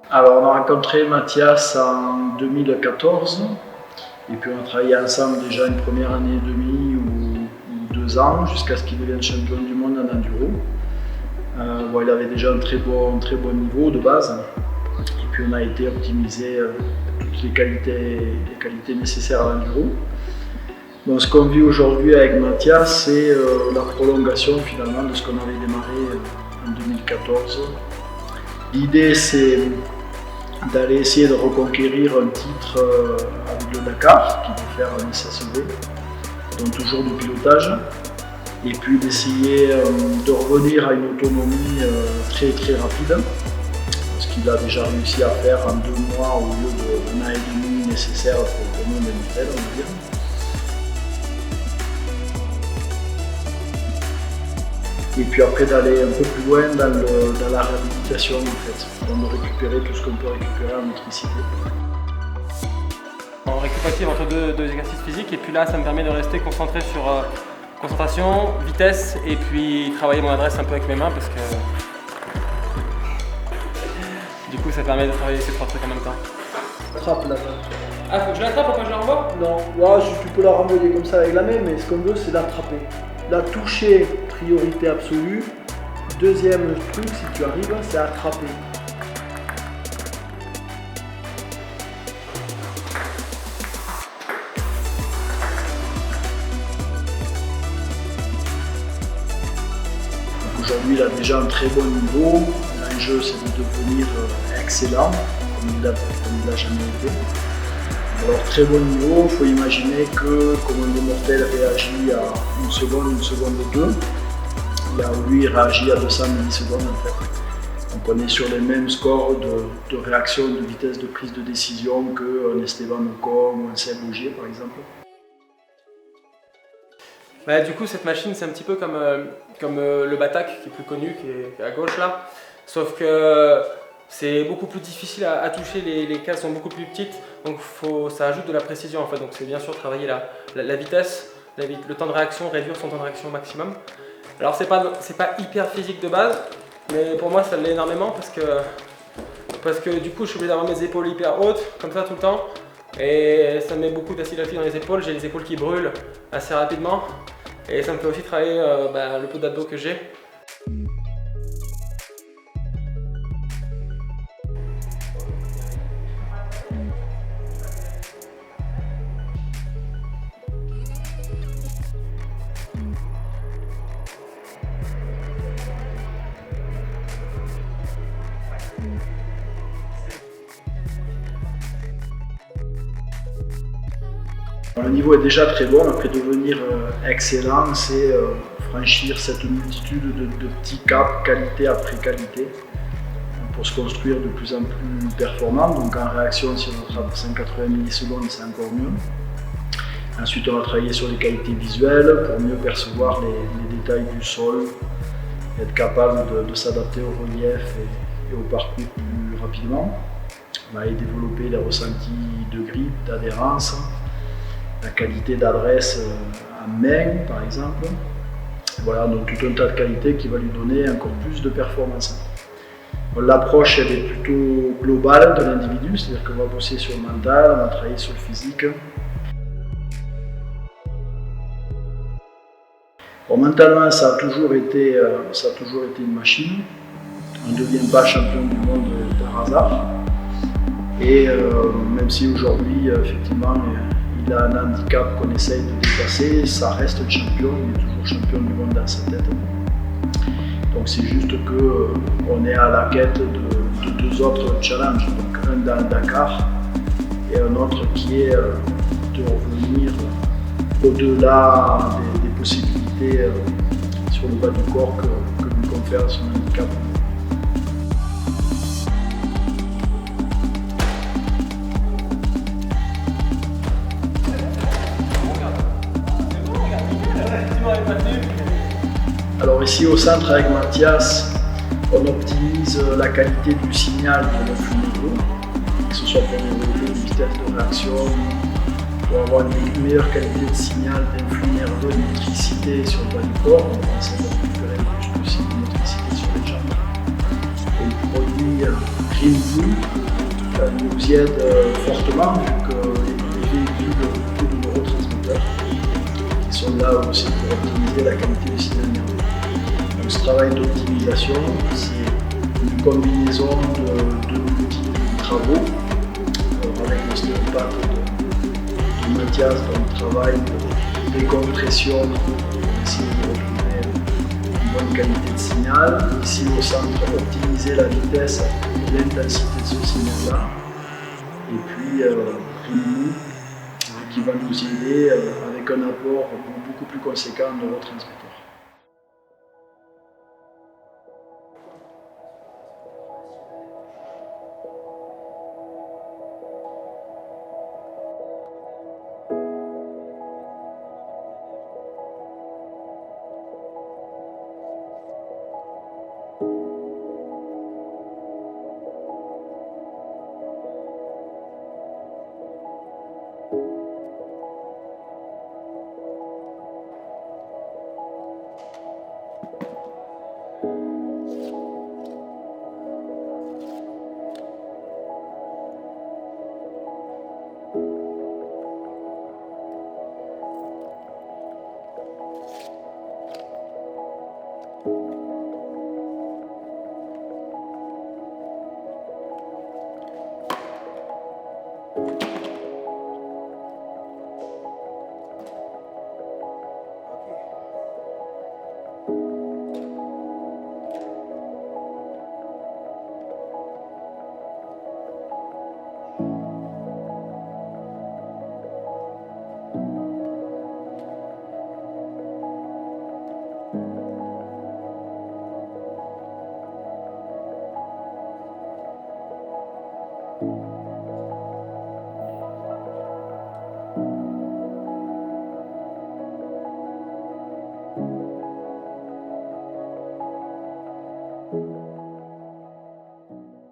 Alors on a rencontré Mathias en 2014 et puis on a travaillé ensemble déjà une première année et demie ou 2 ans jusqu'à ce qu'il devienne champion du monde en enduro. Bon, il avait déjà un très bon niveau de base et puis on a été optimiser toutes les qualités nécessaires à l'enduro. Donc ce qu'on vit aujourd'hui avec Mathias, c'est la prolongation finalement de ce qu'on avait démarré en 2014. L'idée c'est d'aller essayer de reconquérir un titre avec le Dakar, qui peut faire un SSV, donc toujours du pilotage, et puis d'essayer de revenir à une autonomie très rapide, ce qu'il a déjà réussi à faire en 2 mois au lieu de 1 an et demi nécessaire pour vraiment débuter, on va dire. Et puis après d'aller un peu plus loin dans la réhabilitation en fait, donc de récupérer tout ce qu'on peut récupérer en motricité. En récupérative entre deux exercices physiques et puis là ça me permet de rester concentré sur concentration, vitesse et puis travailler mon adresse un peu avec mes mains parce que du coup ça permet de travailler ces 3 trucs en même temps. Attrape là-bas. Ah, faut que je l'attrape, pourquoi je la renvoie? Non, là, tu peux la renvoyer comme ça avec la main, mais ce qu'on veut c'est l'attraper. La toucher, priorité absolue. Deuxième truc, si tu arrives, c'est attraper. Aujourd'hui, il a déjà un très bon niveau. L'enjeu, c'est de devenir excellent, comme il l'a jamais été. Alors, très bon niveau, il faut imaginer que Commando Mortel réagit à 1 seconde et 2. Là où lui, il réagit à 200 millisecondes en fait. Donc, on est sur les mêmes scores de réaction, de vitesse de prise de décision qu'un Esteban Ocon ou un Seb Ogier, par exemple. Bah, du coup, cette machine, c'est un petit peu comme le Batak qui est plus connu, qui est à gauche là. Sauf que c'est beaucoup plus difficile à toucher, les cases sont beaucoup plus petites, donc ça ajoute de la précision en fait. Donc c'est bien sûr travailler la vitesse, le temps de réaction, réduire son temps de réaction au maximum. Alors c'est pas hyper physique de base, mais pour moi ça l'est énormément parce que du coup je suis obligé d'avoir mes épaules hyper hautes, comme ça tout le temps. Et ça me met beaucoup d'acide lactique dans les épaules, j'ai les épaules qui brûlent assez rapidement. Et ça me fait aussi travailler le peu d'abdos que j'ai. Le niveau est déjà très bon, après devenir excellent, c'est franchir cette multitude de petits caps, qualité après qualité, pour se construire de plus en plus performant. Donc en réaction, si on attrape 180 millisecondes, c'est encore mieux. Ensuite, on va travailler sur les qualités visuelles pour mieux percevoir les détails du sol, être capable de s'adapter au relief et au parcours plus rapidement. On va aller développer les ressentis de grippe, d'adhérence, la qualité d'adresse en main par exemple. Voilà, donc tout un tas de qualités qui va lui donner encore plus de performance. L'approche elle est plutôt globale de l'individu, c'est-à-dire qu'on va bosser sur le mental, on va travailler sur le physique. Bon, mentalement ça a toujours été une machine. On ne devient pas champion du monde par hasard. Et même si aujourd'hui effectivement il a un handicap qu'on essaye de dépasser, ça reste le champion, il est toujours champion du monde dans sa tête. Donc c'est juste qu'on est à la quête de 2 autres challenges, donc un dans le Dakar et un autre qui est de revenir au-delà des possibilités sur le bas du corps que lui confère son handicap. Alors ici au centre avec Mathias, on optimise la qualité du signal de l'influx nerveux, que ce soit pour développer une vitesse de réaction, pour avoir une meilleure qualité de signal d'influx nerveux, de motricité sur le bas du corps, on va essayer de récupérer le plus possible de motricité sur les jambes. Et le produit Greenview nous y aide fortement vu qu'ils véhiculent beaucoup de neurotransmetteurs qui sont là aussi pour optimiser la qualité du signal nerveux. Donc ce travail d'optimisation, c'est une combinaison de multiples travaux. Alors avec l'ostéopathe de Mathias, dans le travail de décompression pour essayer de retrouver une bonne qualité de signal. Ici au centre, optimiser la vitesse et l'intensité de ce signal-là. Et puis Greenview qui va nous aider avec un apport beaucoup plus conséquent en neurotransmetteurs.